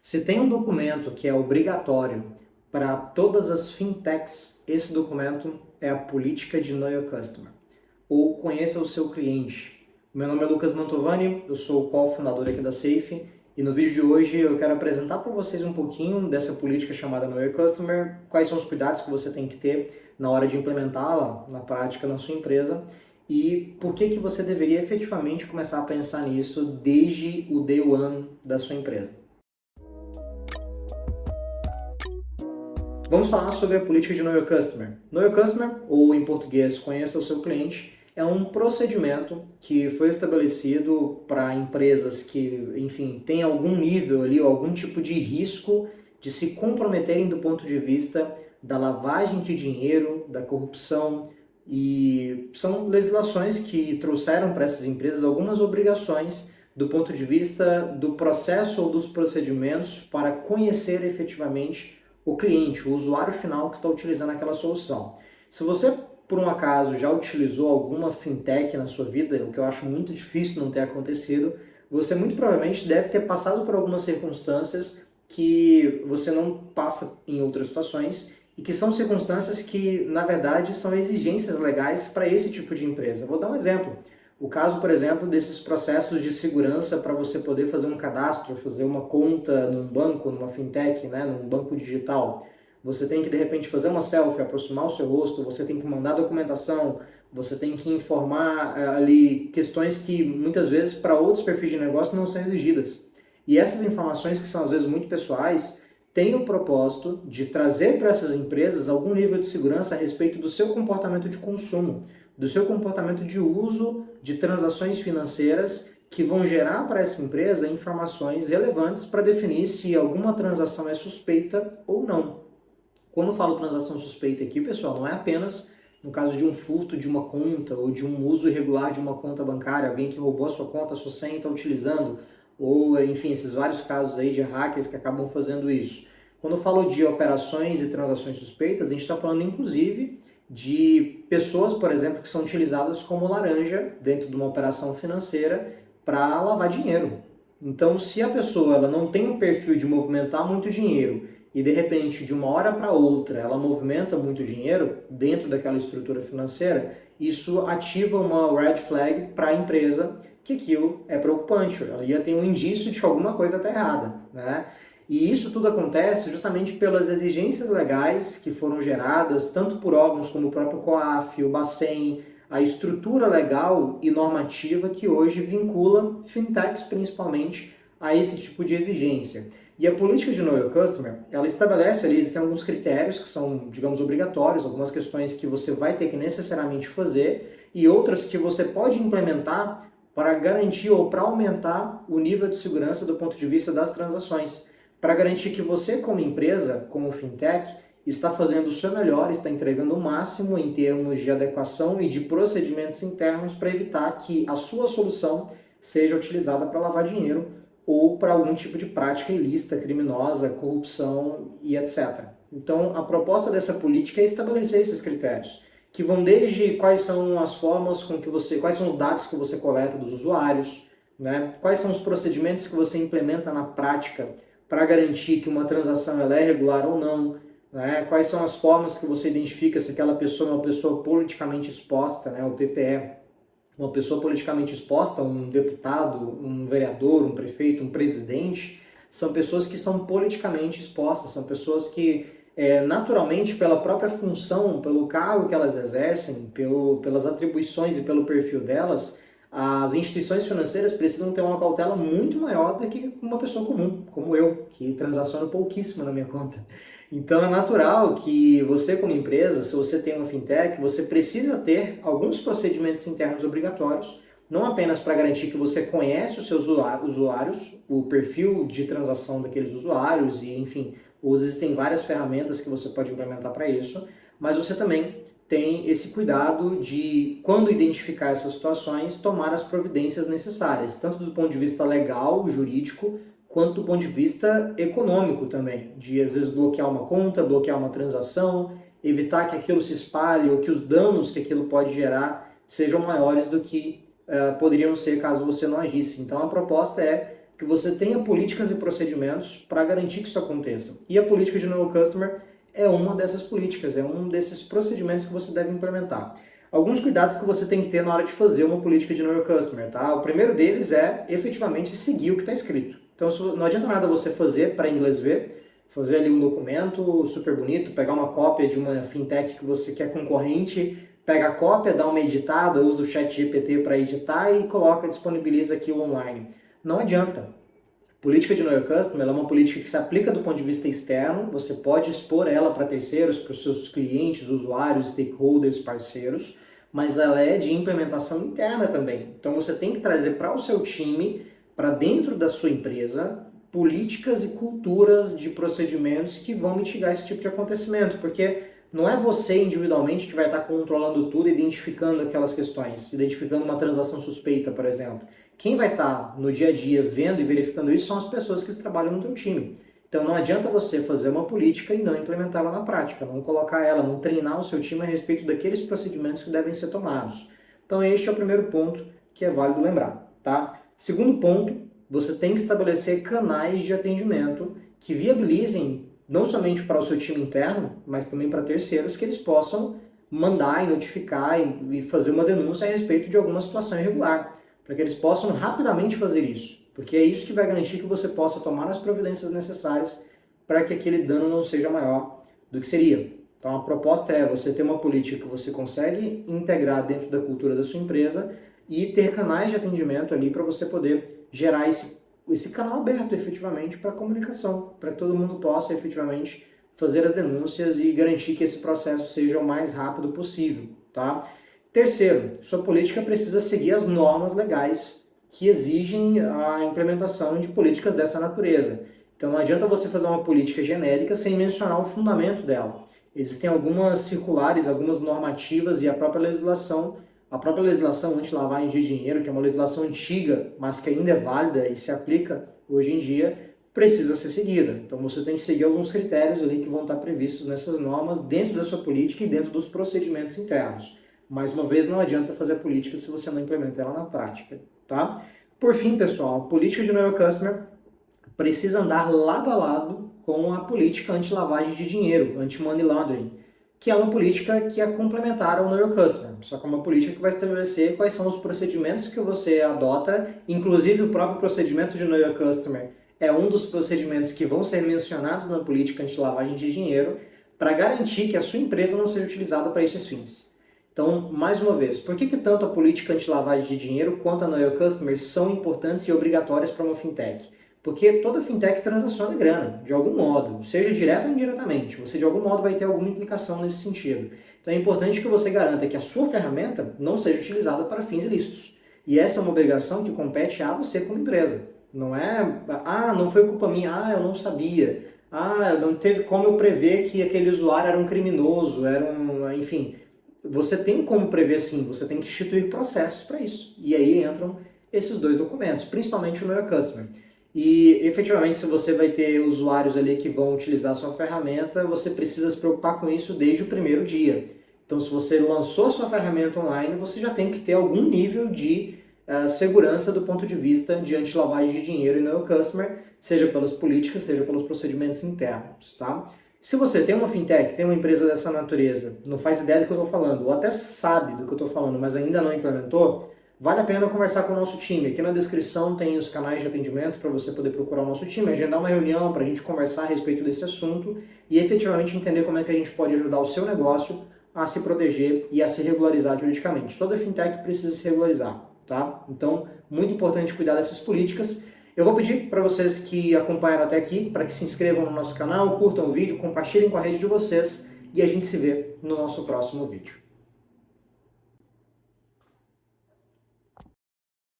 Se tem um documento que é obrigatório para todas as fintechs, esse documento é a política de Know Your Customer, ou conheça o seu cliente. Meu nome é Lucas Mantovani, eu sou o co-fundador aqui da Safe, e no vídeo de hoje eu quero apresentar para vocês um pouquinho dessa política chamada Know Your Customer, quais são os cuidados que você tem que ter na hora de implementá-la na prática na sua empresa, e por que você deveria efetivamente começar a pensar nisso desde o day one da sua empresa. Vamos falar sobre a política de Know Your Customer. Know Your Customer, ou em português, conheça o seu cliente, é um procedimento que foi estabelecido para empresas que, enfim, têm algum nível ali, ou algum tipo de risco de se comprometerem do ponto de vista da lavagem de dinheiro, da corrupção, e são legislações que trouxeram para essas empresas algumas obrigações do ponto de vista do processo ou dos procedimentos para conhecer efetivamente o cliente, o usuário final que está utilizando aquela solução. Se você, por um acaso, já utilizou alguma fintech na sua vida, o que eu acho muito difícil não ter acontecido, você muito provavelmente deve ter passado por algumas circunstâncias que você não passa em outras situações e que são circunstâncias que, na verdade, são exigências legais para esse tipo de empresa. Vou dar um exemplo. O caso, por exemplo, desses processos de segurança para você poder fazer um cadastro, fazer uma conta num banco, numa fintech, né, num banco digital. Você tem que, de repente, fazer uma selfie, aproximar o seu rosto, você tem que mandar documentação, você tem que informar ali questões que, muitas vezes, para outros perfis de negócio não são exigidas. E essas informações, que são, às vezes, muito pessoais, têm o propósito de trazer para essas empresas algum nível de segurança a respeito do seu comportamento de consumo, do seu comportamento de uso de transações financeiras que vão gerar para essa empresa informações relevantes para definir se alguma transação é suspeita ou não. Quando eu falo transação suspeita aqui, pessoal, não é apenas no caso de um furto de uma conta ou de um uso irregular de uma conta bancária, alguém que roubou a sua conta, a sua senha e está utilizando, ou enfim, esses vários casos aí de hackers que acabam fazendo isso. Quando eu falo de operações e transações suspeitas, a gente está falando inclusive de pessoas, por exemplo, que são utilizadas como laranja dentro de uma operação financeira para lavar dinheiro. Então, se a pessoa ela não tem um perfil de movimentar muito dinheiro e de repente, de uma hora para outra, ela movimenta muito dinheiro dentro daquela estrutura financeira, isso ativa uma red flag para a empresa que aquilo é preocupante. Ela ia ter um indício de que alguma coisa está errada, né? E isso tudo acontece justamente pelas exigências legais que foram geradas, tanto por órgãos como o próprio COAF, o Bacen, a estrutura legal e normativa que hoje vincula fintechs principalmente a esse tipo de exigência. E a política de Know Your Customer, ela estabelece ali, existem alguns critérios que são, digamos, obrigatórios, algumas questões que você vai ter que necessariamente fazer e outras que você pode implementar para garantir ou para aumentar o nível de segurança do ponto de vista das transações, para garantir que você, como empresa, como fintech, está fazendo o seu melhor, está entregando o máximo em termos de adequação e de procedimentos internos para evitar que a sua solução seja utilizada para lavar dinheiro ou para algum tipo de prática ilícita, criminosa, corrupção e etc. Então, a proposta dessa política é estabelecer esses critérios, que vão desde quais são as formas com que você, quais são os dados que você coleta dos usuários, né? Quais são os procedimentos que você implementa na prática para garantir que uma transação ela é regular ou não, né? Quais são as formas que você identifica se aquela pessoa é uma pessoa politicamente exposta, né? O PPE, uma pessoa politicamente exposta, um deputado, um vereador, um prefeito, um presidente, são pessoas que são politicamente expostas, são pessoas que, naturalmente, pela própria função, pelo cargo que elas exercem, pelas atribuições e pelo perfil delas, as instituições financeiras precisam ter uma cautela muito maior do que uma pessoa comum, como eu, que transaciono pouquíssimo na minha conta. Então é natural que você, como empresa, se você tem uma fintech, você precisa ter alguns procedimentos internos obrigatórios, não apenas para garantir que você conhece os seus usuários, o perfil de transação daqueles usuários e, enfim, existem várias ferramentas que você pode implementar para isso, mas você também tem esse cuidado de, quando identificar essas situações, tomar as providências necessárias, tanto do ponto de vista legal, jurídico, quanto do ponto de vista econômico também, de às vezes bloquear uma conta, bloquear uma transação, evitar que aquilo se espalhe ou que os danos que aquilo pode gerar sejam maiores do que poderiam ser caso você não agisse. Então a proposta é que você tenha políticas e procedimentos para garantir que isso aconteça. E a política de Know Your Customer é uma dessas políticas, é um desses procedimentos que você deve implementar. Alguns cuidados que você tem que ter na hora de fazer uma política de Know Your Customer, tá? O primeiro deles é efetivamente seguir o que está escrito. Então não adianta nada você fazer para inglês ver, fazer ali um documento super bonito, pegar uma cópia de uma fintech que você quer concorrente, pega a cópia, dá uma editada, usa o ChatGPT para editar e coloca, disponibiliza aquilo online. Não adianta. Política de Know Your Customer é uma política que se aplica do ponto de vista externo, você pode expor ela para terceiros, para os seus clientes, usuários, stakeholders, parceiros, mas ela é de implementação interna também. Então você tem que trazer para o seu time, para dentro da sua empresa, políticas e culturas de procedimentos que vão mitigar esse tipo de acontecimento, porque não é você individualmente que vai estar controlando tudo, identificando aquelas questões, identificando uma transação suspeita, por exemplo. Quem vai estar no dia a dia vendo e verificando isso são as pessoas que trabalham no teu time. Então não adianta você fazer uma política e não implementá-la na prática, não colocar ela, não treinar o seu time a respeito daqueles procedimentos que devem ser tomados. Então este é o primeiro ponto que é válido lembrar, tá? Segundo ponto, você tem que estabelecer canais de atendimento que viabilizem não somente para o seu time interno, mas também para terceiros, que eles possam mandar e notificar e fazer uma denúncia a respeito de alguma situação irregular, para que eles possam rapidamente fazer isso, porque é isso que vai garantir que você possa tomar as providências necessárias para que aquele dano não seja maior do que seria. Então a proposta é você ter uma política que você consegue integrar dentro da cultura da sua empresa e ter canais de atendimento ali para você poder gerar esse canal aberto efetivamente para a comunicação, para que todo mundo possa efetivamente fazer as denúncias e garantir que esse processo seja o mais rápido possível, tá? Terceiro, sua política precisa seguir as normas legais que exigem a implementação de políticas dessa natureza. Então não adianta você fazer uma política genérica sem mencionar o fundamento dela. Existem algumas circulares, algumas normativas e a própria legislação anti-lavagem de dinheiro, que é uma legislação antiga, mas que ainda é válida e se aplica hoje em dia, precisa ser seguida. Então você tem que seguir alguns critérios ali que vão estar previstos nessas normas dentro da sua política e dentro dos procedimentos internos. Mais uma vez, não adianta fazer política se você não implementa ela na prática, tá? Por fim, pessoal, a política de Know Your Customer precisa andar lado a lado com a política anti-lavagem de dinheiro, anti-money laundering, que é uma política que é complementar ao Know Your Customer, só que é uma política que vai estabelecer quais são os procedimentos que você adota, inclusive o próprio procedimento de Know Your Customer é um dos procedimentos que vão ser mencionados na política anti-lavagem de dinheiro para garantir que a sua empresa não seja utilizada para esses fins. Então, mais uma vez, por que tanto a política anti-lavagem de dinheiro quanto a Know Your Customer são importantes e obrigatórias para uma fintech? Porque toda fintech transaciona grana, de algum modo, seja direto ou indiretamente. Você, de algum modo, vai ter alguma implicação nesse sentido. Então, é importante que você garanta que a sua ferramenta não seja utilizada para fins ilícitos. E essa é uma obrigação que compete a você como empresa. Não é, não foi culpa minha, eu não sabia. Não teve como eu prever que aquele usuário era um criminoso, enfim. Você tem como prever sim, você tem que instituir processos para isso. E aí entram esses dois documentos, principalmente o Know Your Customer. E efetivamente, se você vai ter usuários ali que vão utilizar a sua ferramenta, você precisa se preocupar com isso desde o primeiro dia. Então, se você lançou a sua ferramenta online, você já tem que ter algum nível de segurança do ponto de vista de anti-lavagem de dinheiro e Know Your Customer, seja pelas políticas, seja pelos procedimentos internos, tá? Se você tem uma fintech, tem uma empresa dessa natureza, não faz ideia do que eu estou falando, ou até sabe do que eu estou falando, mas ainda não implementou, vale a pena conversar com o nosso time. Aqui na descrição tem os canais de atendimento para você poder procurar o nosso time, agendar uma reunião para a gente conversar a respeito desse assunto e efetivamente entender como é que a gente pode ajudar o seu negócio a se proteger e a se regularizar juridicamente. Toda fintech precisa se regularizar, tá? Então, muito importante cuidar dessas políticas. Eu vou pedir para vocês que acompanharam até aqui, para que se inscrevam no nosso canal, curtam o vídeo, compartilhem com a rede de vocês e a gente se vê no nosso próximo vídeo.